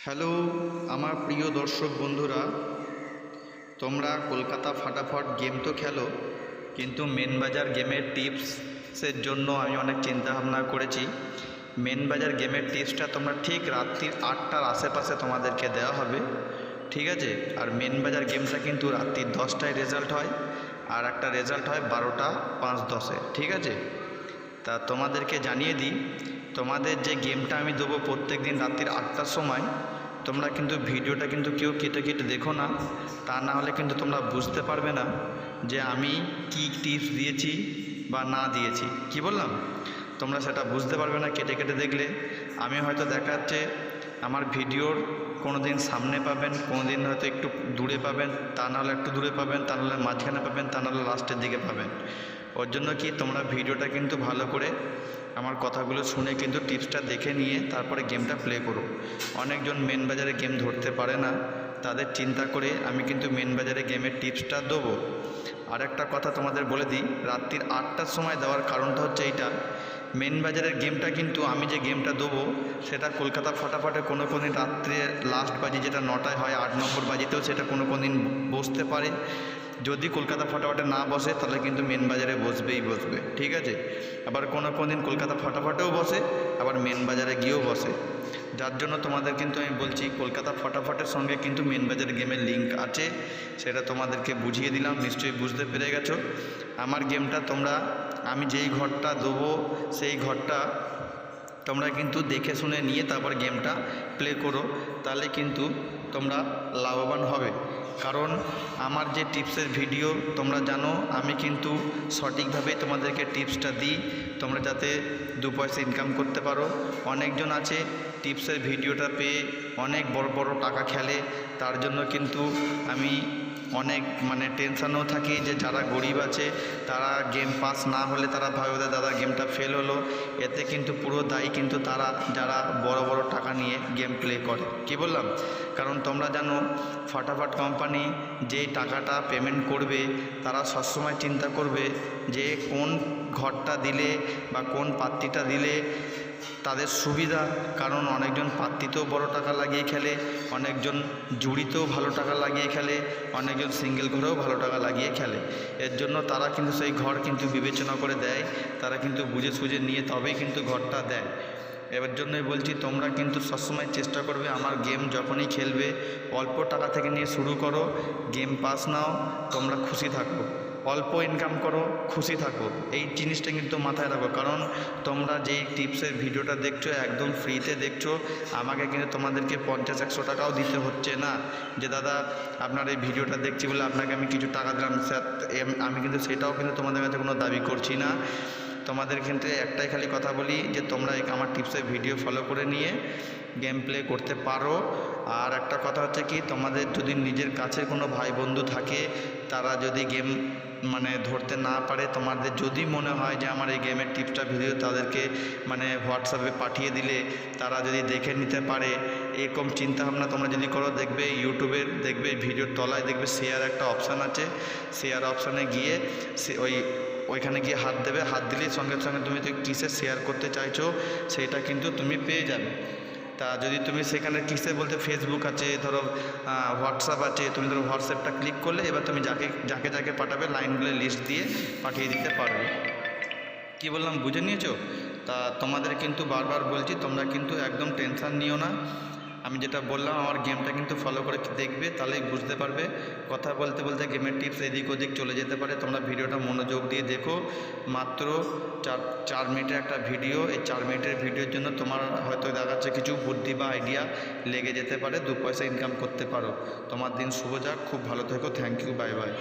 Hello আমার প্রিয় দর্শক বন্ধুরা, তোমরা কলকাতা ফাটাফট গেম তো খেলো, কিন্তু মেন বাজার গেমের টিপসের জন্য আমি অনেক চিন্তা ভাবনা করেছি। মেন বাজার গেমের টিপসটা তোমরা ঠিক রাত্রির 8টার আশেপাশে তোমাদেরকে দেওয়া হবে, ঠিক আছে? আর মেন বাজার গেমটা কিন্তু রাত্রির 10টায় রেজাল্ট হয়, আর একটা রেজাল্ট হয় 12টা 5-10-এ, ঠিক আছে? তা তোমাদেরকে জানিয়ে দিই, তোমাদের যে গেমটা আমি দেবো প্রত্যেক দিন রাত্রির 8টার সময়, তোমরা কিন্তু ভিডিওটা কিন্তু কেউ কেটে কেটে দেখো না, তা না হলে কিন্তু তোমরা বুঝতে পারবে না যে আমি কি টিপস দিয়েছি বা না দিয়েছি। কি বললাম? তোমরা সেটা বুঝতে পারবে না কেটে কেটে দেখলে। আমি হয়তো দেখা যাচ্ছে আমার ভিডিওর কোনো দিন সামনে পাবেন, কোনো দিন হয়তো একটু দূরে পাবেন, তা নাহলে একটু দূরে পাবেন, তা নাহলে মাঝখানে পাবেন, তা নাহলে লাস্টের দিকে পাবেন। ওর জন্য কি তোমরা ভিডিওটা কিন্তু ভালো করে আমার কথাগুলো শুনে কিন্তু টিপসটা দেখে নিয়ে তারপরে গেমটা প্লে করো। অনেকজন মেন বাজারে গেম ধরতে পারে না, তাদের চিন্তা করে আমি কিন্তু মেন বাজারে গেমের টিপসটা দেবো। আর একটা কথা তোমাদের বলে দিই, রাত্রির 8টার সময় দেওয়ার কারণটা হচ্ছে এইটা, মেন বাজারের গেমটা কিন্তু আমি যে গেমটা দেবো সেটা কলকাতা ফাটাফাটে কোনো দিন রাত্রে লাস্ট বাজি যেটা 9টায় হয়, 8 নম্বর বাজিতেও সেটা কোনো দিন বসতে পারে। যদি কলকাতা ফাটাফাটে না বসে তাহলে কিন্তু মেন বাজারে বসবে, ঠিক আছে? আবার কোনো দিন কলকাতা ফাটাফাটেও বসে, আবার মেন বাজারে গিয়েও বসে। যার জন্য তোমাদের কিন্তু আমি বলছি, কলকাতা ফাটাফাটের সঙ্গে কিন্তু মেন বাজার গেমের লিঙ্ক আছে, সেটা তোমাদেরকে বুঝিয়ে দিলাম, নিশ্চয়ই বুঝতে পেরে গেছো। আমার গেমটা তোমরা, আমি যেই ঘরটা দেবো সেই ঘরটা তোমরা কিন্তু দেখে শুনে নিয়ে তারপর গেমটা প্লে করো, তাহলে কিন্তু তোমরা লাভবান হবে। কারণ আমার যে টিপসের ভিডিও তোমরা জানো, আমি কিন্তু সঠিকভাবেই তোমাদেরকে টিপসটা দিই, তোমরা যাতে 2 পয়সা ইনকাম করতে পারো। অনেকজন আছে টিপসের ভিডিওটা পেয়ে অনেক বড় বড় টাকা খেলে, তার জন্য কিন্তু আমি অনেক টেনশানেও থাকি যে যারা গরিব আছে তারা গেম পাস না হলে তারা ভাবে দাদা গেমটা ফেল হলো। এতে কিন্তু পুরো দায়ী কিন্তু তারা যারা বড় বড় টাকা নিয়ে গেম প্লে করে। কি বললাম? কারণ তোমরা জানো ফাটাফাট কোম্পানি যেই টাকাটা পেমেন্ট করবে তারা সবসময় চিন্তা করবে যে কোন ঘরটা দিলে বা কোন পাত্রীটা দিলে তাদের সুবিধা। কারণ অনেকজন পাত্রীতেও বড় টাকা লাগিয়ে খেলে, অনেকজন জুড়িতেও ভালো টাকা লাগিয়ে খেলে, অনেকজন সিঙ্গেল ঘরেও ভালো টাকা লাগিয়ে খেলে। এর জন্য তারা কিন্তু সেই ঘর কিন্তু বিবেচনা করে দেয়, তারা কিন্তু বুঝে সুঝে নিয়ে তবেই কিন্তু ঘরটা দেয়। এবার জন্যই বলছি তোমরা কিন্তু সবসময় চেষ্টা করবে আমার গেম যখনই খেলবে অল্প টাকা থেকে নিয়ে শুরু করো, গেম পাস নাও, তোমরা খুশি থাকো, অল্প ইনকাম করো, খুশি থাকো। এই জিনিসটা কিন্তু মাথায় রাখো। কারণ তোমরা যেই টিপসের ভিডিওটা দেখছো একদম ফ্রিতে দেখছো, আমাকে কিন্তু তোমাদেরকে 50-100 টাকাও দিতে হচ্ছে না যে দাদা আপনার এই ভিডিওটা দেখছি বলে আপনাকে আমি কিছু টাকা দিলাম। আমি কিন্তু সেটাও কিন্তু তোমাদের কাছে কোনো দাবি করছি না। তোমাদের ক্ষেত্রে একটাই খালি কথা বলি যে তোমরা আমার টিপসের ভিডিও ফলো করে নিয়ে গেম প্লে করতে পারো। আর একটা কথা হচ্ছে কি, তোমাদের যদি নিজের কাছের কোনো ভাই বন্ধু থাকে, তারা যদি গেম ধরতে না পারে, তোমাদের যদি মনে হয় যে আমার এই গেমের টিপসটা ভিডিও তাদেরকে হোয়াটসঅ্যাপে পাঠিয়ে দিলে তারা যদি দেখে নিতে পারে, এরকম চিন্তাভাবনা তোমরা যদি করো, দেখবে ইউটিউবের দেখবে ভিডিওর তলায় দেখবে শেয়ার একটা অপশান আছে, শেয়ার অপশানে গিয়ে ওইখানে গিয়ে হাত দেবে, হাত দিলেই সঙ্গে সঙ্গে তুমি কিসে শেয়ার করতে চাইছো সেটা কিন্তু তুমি পেয়ে যাবে। তা যদি তুমি সেখানে কিসে বলতে ফেসবুক আছে, ধরো হোয়াটসঅ্যাপ আছে, তুমি ধরো হোয়াটসঅ্যাপটা ক্লিক করলে এবার তুমি যাকে যাকে পাঠাবে লাইনগুলো লিস্ট দিয়ে পাঠিয়ে দিতে পারবে। কি বললাম বুঝে নিয়েছো? তা তোমাদের কিন্তু বারবার বলছি তোমরা কিন্তু একদম টেনশান নিও না। আমি যেটা বললাম আমার গেমটা কিন্তু ফলো করে দেখবে, তাহলেই বুঝতে পারবে। কথা বলতে বলতে গেমের টিপস এদিক ওদিক চলে যেতে পারে। তোমরা ভিডিওটা মনোযোগ দিয়ে দেখো, মাত্র 4 মিনিটের একটা ভিডিও। এই 4 মিনিটের ভিডিওর জন্য তোমার হয়তো দেখাচ্ছে কিছু বুদ্ধি বা আইডিয়া লেগে যেতে পারে, 2 পয়সা ইনকাম করতে পারো। তোমার দিন শুভ যাক, খুব ভালো থেকো, থ্যাংক ইউ, বাই বাই।